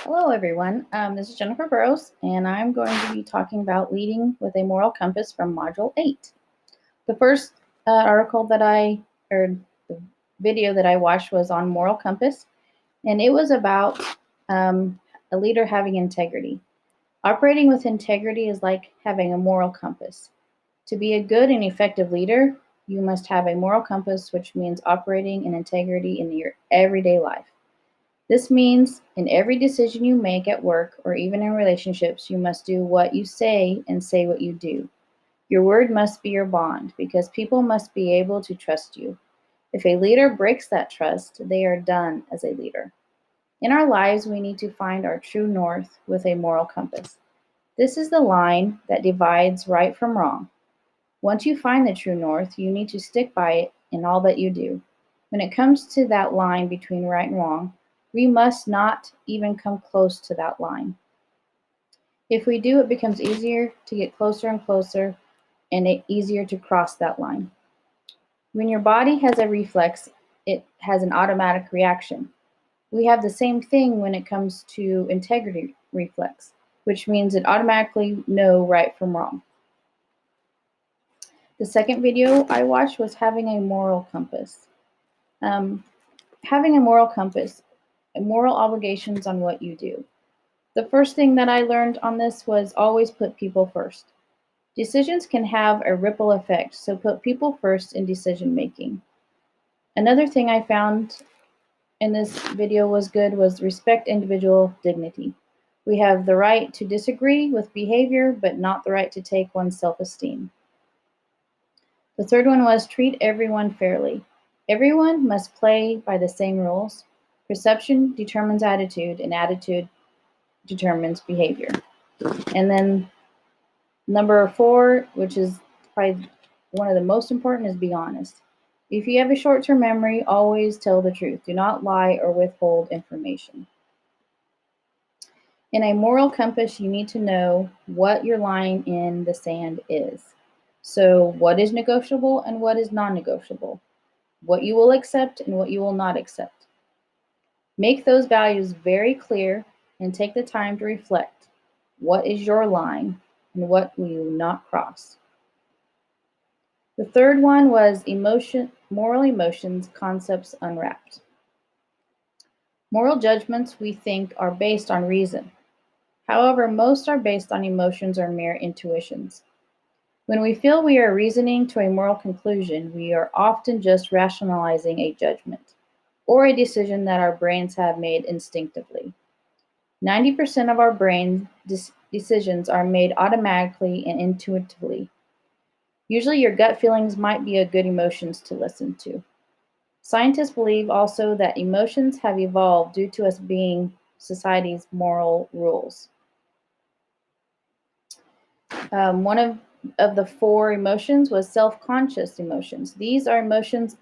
Hello, everyone. This is Jennifer Burrows, and I'm going to be talking about leading with a moral compass from Module 8. The first article or the video that I watched was on moral compass, and it was about um, a leader having integrity. Operating with integrity is like having a moral compass. To be a good and effective leader, you must have a moral compass, which means operating in integrity in your everyday life. This means in every decision you make at work or even in relationships, you must do what you say and say what you do. Your word must be your bond because people must be able to trust you. If a leader breaks that trust, they are done as a leader. In our lives, we need to find our true north with a moral compass. This is the line that divides right from wrong. Once you find the true north, you need to stick by it in all that you do. When it comes to that line between right and wrong, we must not even come close to that line. If we do, it becomes easier to get closer and closer and easier to cross that line. When your body has a reflex, it has an automatic reaction. We have the same thing when it comes to integrity reflex, which means it automatically know right from wrong. The second video I watched was having a moral compass. Um, Having a moral compass, moral obligations on what you do. The first thing that I learned on this was always put people first. Decisions can have a ripple effect, so put people first in decision making. Another thing I found in this video was respect individual dignity. We have the right to disagree with behavior, but not the right to take one's self esteem. The third one was treat everyone fairly. Everyone must play by the same rules. Perception determines attitude, and attitude determines behavior. And then number 4, which is probably one of the most important, is be honest. If you have a short term memory, always tell the truth. Do not lie or withhold information. In a moral compass, you need to know what your line in the sand is. So, what is negotiable and what is non negotiable? What you will accept and what you will not accept. Make those values very clear and take the time to reflect. What is your line and what will you not cross? The third one was moral emotions, concepts unwrapped. Moral judgments we think are based on reason. However, most are based on emotions or mere intuitions. When we feel we are reasoning to a moral conclusion, we are often just rationalizing a judgment or a decision that our brains have made instinctively. 90% of our brain decisions are made automatically and intuitively. Usually, your gut feelings might be a good emotions to listen to. Scientists believe also that emotions have evolved due to us being society's moral rules. One of the 4 emotions was self-conscious emotions. These are emotions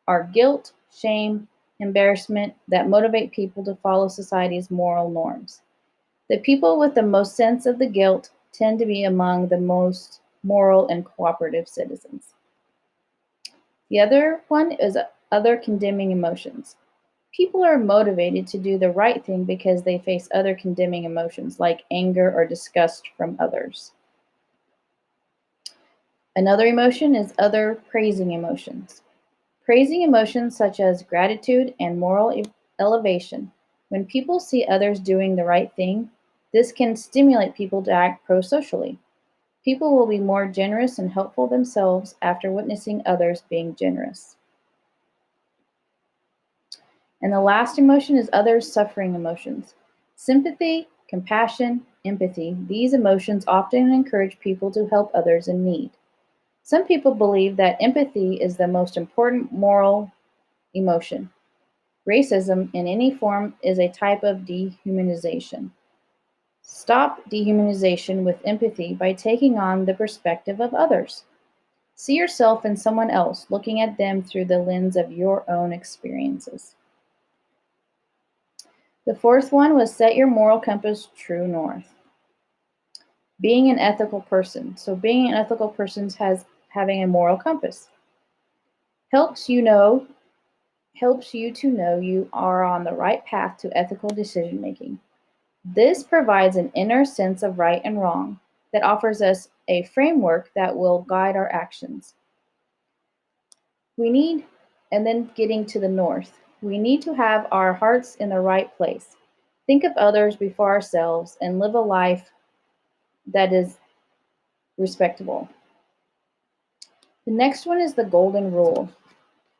are guilt, shame, embarrassment that motivate people to follow society's moral norms. The people with the most sense of the guilt tend to be among the most moral and cooperative citizens. The other one is other condemning emotions. People are motivated to do the right thing because they face other condemning emotions like anger or disgust from others. Another emotion is other praising emotions. Praising emotions such as gratitude and moral elevation. When people see others doing the right thing, this can stimulate people to act pro socially. People will be more generous and helpful themselves after witnessing others being generous. And the last emotion is other suffering emotions. Sympathy, compassion, empathy. These emotions often encourage people to help others in need. Some people believe that empathy is the most important moral emotion. Racism in any form is a type of dehumanization. Stop dehumanization with empathy by taking on the perspective of others. See yourself in someone else, looking at them through the lens of your own experiences. The fourth one was set your moral compass true north. Being an ethical person. So being an ethical person has having a moral compass. Helps you to know you are on the right path to ethical decision making. This provides an inner sense of right and wrong that offers us a framework that will guide our actions. We need, and then getting to the north, we need to have our hearts in the right place. Think of others before ourselves and live a life that is respectable. The next one is the golden rule.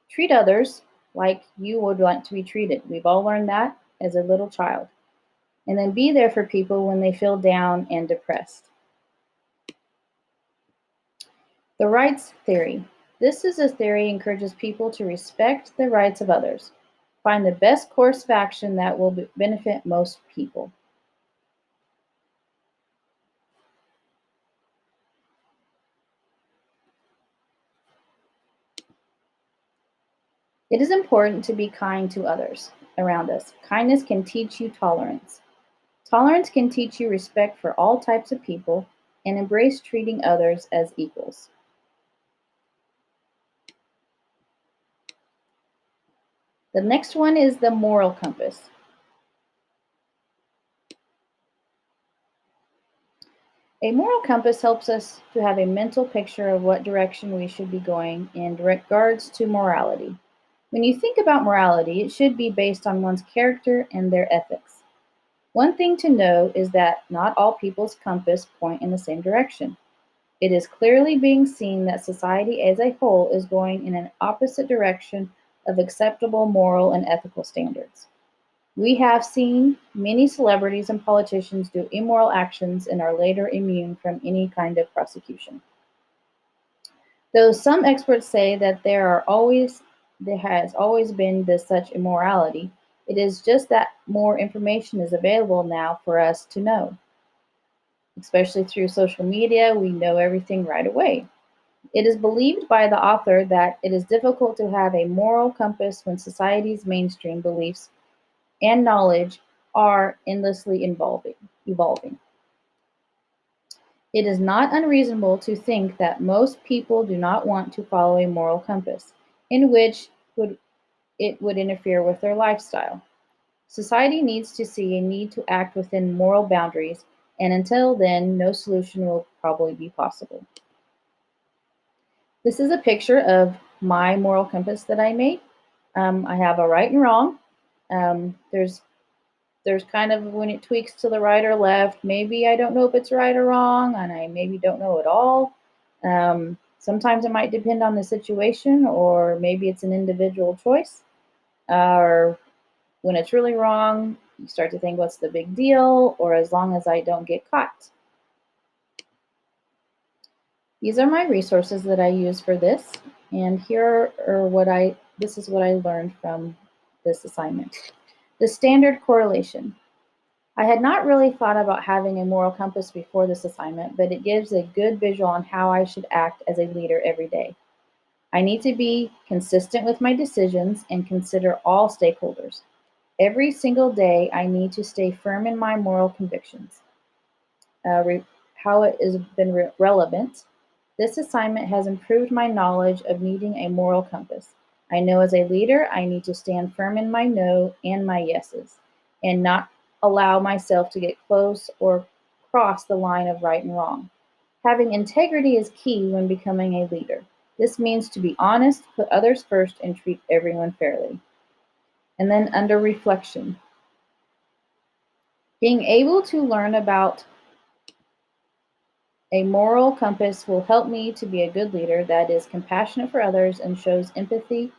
Treat others like you would want to be treated. We've all learned that as a little child. And then be there for people when they feel down and depressed. The rights theory. This is a theory encourages people to respect the rights of others. Find the best course of action that will benefit most people. It is important to be kind to others around us. Kindness can teach you tolerance. Tolerance can teach you respect for all types of people and embrace treating others as equals. The next one is the moral compass. A moral compass helps us to have a mental picture of what direction we should be going in regards to morality. When you think about morality, it should be based on one's character and their ethics. One thing to know is that not all people's compass point in the same direction. It is clearly being seen that society as a whole is going in an opposite direction of acceptable moral and ethical standards. We have seen many celebrities and politicians do immoral actions and are later immune from any kind of prosecution. Though some experts say that there has always been this such immorality, it is just that more information is available now for us to know. Especially through social media, we know everything right away. It is believed by the author that it is difficult to have a moral compass when society's mainstream beliefs and knowledge are endlessly evolving. It is not unreasonable to think that most people do not want to follow a moral compass, in which it would interfere with their lifestyle. Society needs to see a need to act within moral boundaries, and until then, no solution will probably be possible. This is a picture of my moral compass that I made. I have a right and wrong. There's kind of when it tweaks to the right or left. Maybe I don't know if it's right or wrong, and I maybe don't know at all. Sometimes it might depend on the situation, or maybe it's an individual choice. Or when it's really wrong, you start to think, what's the big deal? Or as long as I don't get caught. These are my resources that I use for this, and here are this is what I learned from this assignment. The standard correlation. I had not really thought about having a moral compass before this assignment, but it gives a good visual on how I should act as a leader every day. I need to be consistent with my decisions and consider all stakeholders. Every single day, I need to stay firm in my moral convictions. How it has been relevant. This assignment has improved my knowledge of needing a moral compass. I know as a leader, I need to stand firm in my no and my yeses, and not allow myself to get close or cross the line of right and wrong. Having integrity is key when becoming a leader. This means to be honest, put others first, and treat everyone fairly. And then under reflection, being able to learn about a moral compass will help me to be a good leader that is compassionate for others and shows empathy.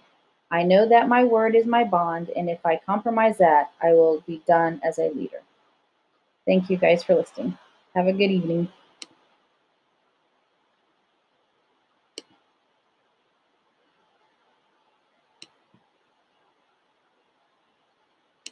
I know that my word is my bond, and if I compromise that, I will be done as a leader. Thank you guys for listening. Have a good evening.